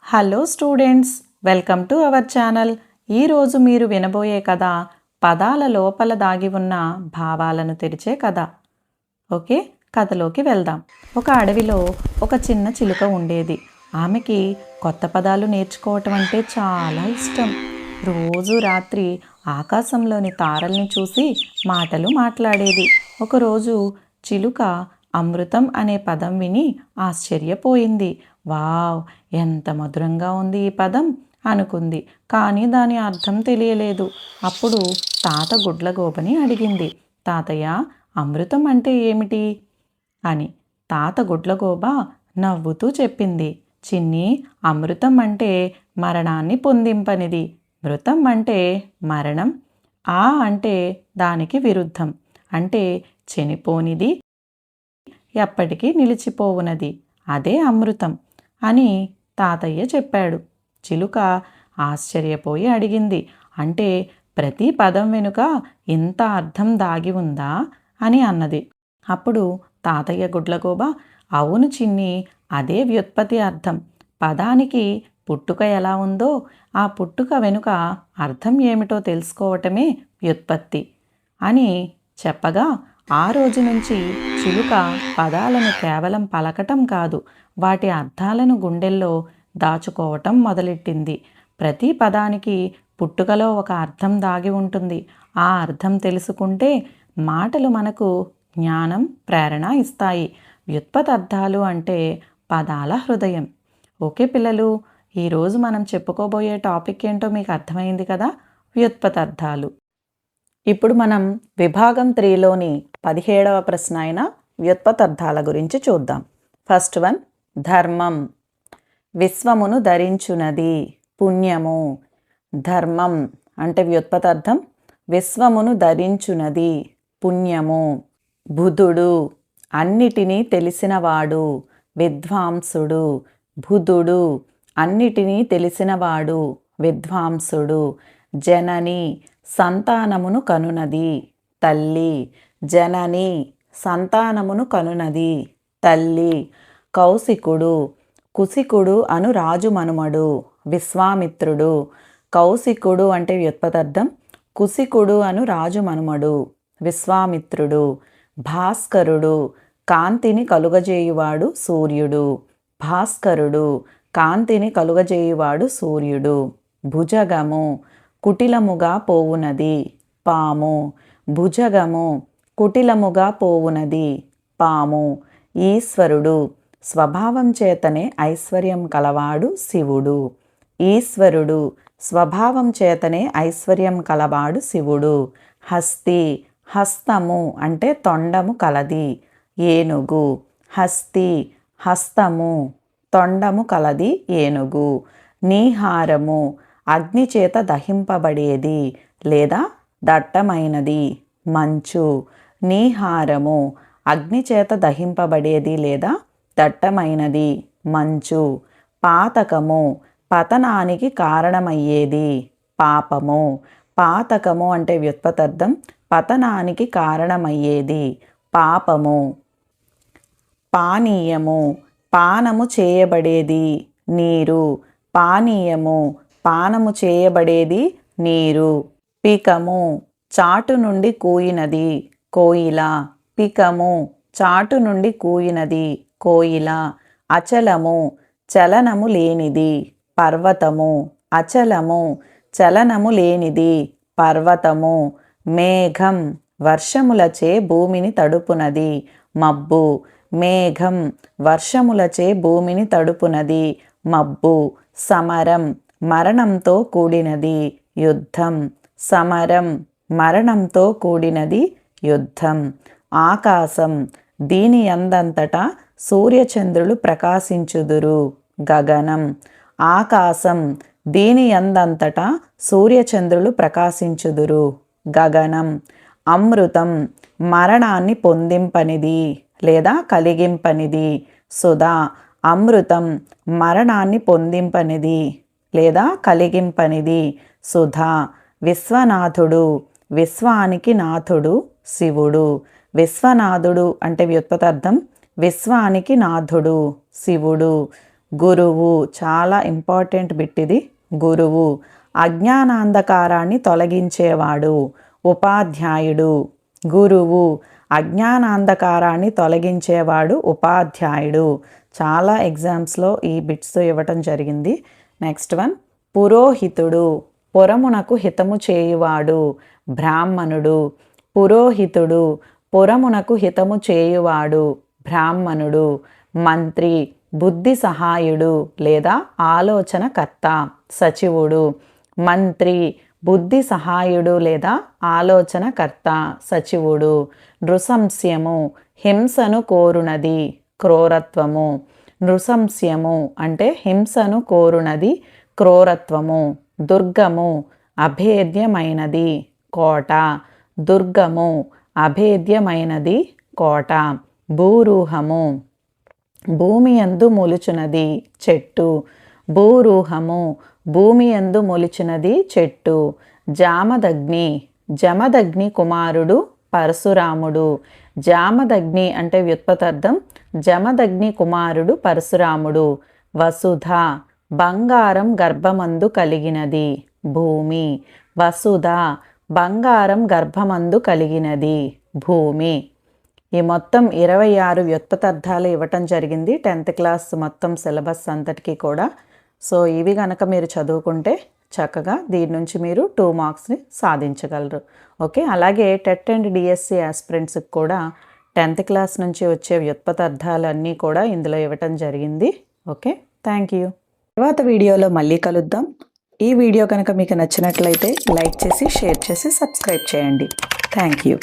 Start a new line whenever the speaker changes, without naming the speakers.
Hello students, welcome to our channel. ఈరోజు మీరు వినబోయే కథ పదాల లోపల దాగి ఉన్న భావాలను తెరిచే కథ. ఓకే, కథలోకి వెళ్దాం. ఒక అడవిలో ఒక చిన్న చిలుక ఉండేది. ఆమెకి కొత్త పదాలు నేర్చుకోవటం అంటే చాలా ఇష్టం. రోజు రాత్రి ఆకాశంలోని తారల్ని చూసి మాటలు మాట్లాడేది. ఒకరోజు చిలుక అమృతం అనే పదం విని ఆశ్చర్యపోయింది. వావ్, ఎంత మధురంగా ఉంది ఈ పదం అనుకుంది. కానీ దాని అర్థం తెలియలేదు. అప్పుడు తాత గుడ్లగోపని అడిగింది, తాతయ్య, అమృతం అంటే ఏమిటి అని. తాత గుడ్లగోబ నవ్వుతూ చెప్పింది, చిన్ని, అమృతం అంటే మరణాన్ని పొందింపనిది. మృతం అంటే మరణం, ఆ అంటే దానికి విరుద్ధం, అంటే చనిపోనిది, ఎప్పటికీ నిలిచిపోవునది. అదే అమృతం అని తాతయ్య చెప్పాడు. చిలుక ఆశ్చర్యపోయి అడిగింది, అంటే ప్రతి పదం వెనుక ఇంత అర్థం దాగి ఉందా అని అన్నది. అప్పుడు తాతయ్య గుడ్లగోబ, అవును చిన్ని, అదే వ్యుత్పత్తి అర్థం. పదానికి పుట్టుక ఎలా ఉందో ఆ పుట్టుక వెనుక అర్థం ఏమిటో తెలుసుకోవటమే వ్యుత్పత్తి అని చెప్పగా, ఆ రోజు నుంచి చిలుక పదాలను కేవలం పలకటం కాదు, వాటి అర్థాలను గుండెల్లో దాచుకోవటం మొదలెట్టింది. ప్రతి పదానికి పుట్టుకలో ఒక అర్థం దాగి ఉంటుంది. ఆ అర్థం తెలుసుకుంటే మాటలు మనకు జ్ఞానం, ప్రేరణ ఇస్తాయి. వ్యుత్పత్తార్థాలు అంటే పదాల హృదయం. ఓకే పిల్లలు, ఈరోజు మనం చెప్పుకోబోయే టాపిక్ ఏంటో మీకు అర్థమైంది కదా, వ్యుత్పత్తార్థాలు. ఇప్పుడు మనం విభాగం 3లోని 17వ ప్రశ్న అయిన వ్యుత్పత్తార్థాల గురించి చూద్దాం. ఫస్ట్ వన్, ధర్మం. విశ్వమును ధరించునది, పుణ్యము. ధర్మం అంటే వ్యుత్పత్తార్థం విశ్వమును ధరించునది, పుణ్యము. బుధుడు, అన్నిటినీ తెలిసినవాడు, విద్వాంసుడు. బుధుడు, అన్నిటినీ తెలిసినవాడు, విద్వాంసుడు. జనని, సంతానమును కనునది, తల్లి. జనని, సంతానమును కనునది, తల్లి. కౌశికుడు, కుశికుడు అను రాజు మనుమడు, విశ్వామిత్రుడు. కౌశికుడు అంటే వ్యుత్పత్తార్థం కుశికుడు అను రాజు మనుమడు, విశ్వామిత్రుడు. భాస్కరుడు, కాంతిని కలుగజేయువాడు, సూర్యుడు. భాస్కరుడు, కాంతిని కలుగజేయువాడు, సూర్యుడు. భుజగము, కుటిలముగా పోవునది, పాము. భుజగము, కుటిలముగా పోవునది, పాము. ఈశ్వరుడు, స్వభావం చేతనే ఐశ్వర్యం కలవాడు, శివుడు. ఈశ్వరుడు, స్వభావం చేతనే ఐశ్వర్యం కలవాడు, శివుడు. హస్తి, హస్తము అంటే తొండము కలది, ఏనుగు. హస్తి, హస్తము, తొండము కలది, ఏనుగు. నీహారము, అగ్ని చేత దహింపబడేది లేదా దట్టమైనది, మంచు. నీహారము, అగ్ని చేత దహింపబడేది లేదా దట్టమైనది, మంచు. పాతకము, పతనానికి కారణమయ్యేది, పాపము. పాతకము అంటే వ్యుత్పత్తార్థం పతనానికి కారణమయ్యేది, పాపము. పానీయము, పానము చేయబడేది, నీరు. పానీయము, పానము చేయబడేది, నీరు. పికము, చాటు నుండి కూయినది, కోయిల. పికము, చాటు నుండి కూయినది, కోయిల. అచలము, చలనము లేనిది, పర్వతము. అచలము, చలనము లేనిది, పర్వతము. మేఘం, వర్షములచే భూమిని తడుపునది, మబ్బు. మేఘం, వర్షములచే భూమిని తడుపునది, మబ్బు. సమరం, మరణంతో కూడినది, యుద్ధం. సమరం, మరణంతో కూడినది, యుద్ధం. ఆకాశం, దీని యందంతటా సూర్యచంద్రులు ప్రకాశించుదురు, గగనం. ఆకాశం, దీని యందంతటా సూర్యచంద్రులు ప్రకాశించుదురు, గగనం. అమృతం, మరణాన్ని పొందింపనిది లేదా కలిగింపనిది, సుధా. అమృతం, మరణాన్ని పొందింపనిది లేదా కలిగింపనిది, సుధా. విశ్వనాథుడు, విశ్వానికి నాథుడు, శివుడు. విశ్వనాథుడు అంటే వ్యుత్పత్తార్థం విశ్వానికి నాథుడు, శివుడు. గురువు, చాలా ఇంపార్టెంట్ బిట్ ఇది. గురువు. అజ్ఞానాంధకారాన్ని తొలగించేవాడు, ఉపాధ్యాయుడు. గురువు, అజ్ఞానాంధకారాన్ని తొలగించేవాడు, ఉపాధ్యాయుడు. చాలా ఎగ్జామ్స్లో ఈ బిట్స్ ఇవ్వటం జరిగింది. నెక్స్ట్ వన్, పురోహితుడు, పురమునకు హితము చేయువాడు, బ్రాహ్మణుడు. పురోహితుడు, పురమునకు హితము చేయువాడు, బ్రాహ్మణుడు. మంత్రి, బుద్ధి సహాయుడు లేదా ఆలోచనకర్త, సచివుడు. మంత్రి, బుద్ధి సహాయుడు లేదా ఆలోచనకర్త, సచివుడు. నృశంస్యము, హింసను కోరునది, క్రూరత్వము. నృశంస్యము అంటే హింసను కోరునది, క్రూరత్వము. దుర్గము, అభేద్యమైనది, కోట. దుర్గము, అభేద్యమైనది, కోట. భూరూహము, భూమి యందు మొలుచున్నది, చెట్టు. భూరూహము, భూమి యందు మొలిచినది, చెట్టు. జామదగ్ని, జమదగ్ని కుమారుడు పరశురాముడు. జామదగ్ని అంటే వ్యుత్పతార్థం, జమదగ్ని కుమారుడు పరశురాముడు. వసుధ, బంగారం గర్భమందు కలిగినది, భూమి. వసుధ, బంగారం గర్భమందు కలిగినది, భూమి. ఈ మొత్తం 26 వ్యుత్పతార్థాలు ఇవ్వటం జరిగింది 10th క్లాస్ మొత్తం సిలబస్ అంతటికీ కూడా. సో ఇవి కనుక మీరు చదువుకుంటే చక్కగా దీని నుంచి మీరు 2 మార్క్స్ని సాధించగలరు. ఓకే, అలాగే టెట్ అండ్ డిఎస్సి ఆస్పిరెంట్స్కి కూడా 10th క్లాస్ నుంచి వచ్చే వ్యుత్పతార్థాలన్నీ కూడా ఇందులో ఇవ్వటం జరిగింది. Okay, thank you. తర్వాత వీడియోలో మళ్ళీ కలుద్దాం. ఈ వీడియో కనుక మీకు నచ్చినట్లయితే లైక్ చేసి, షేర్ చేసి, సబ్స్క్రైబ్ చేయండి. Thank you.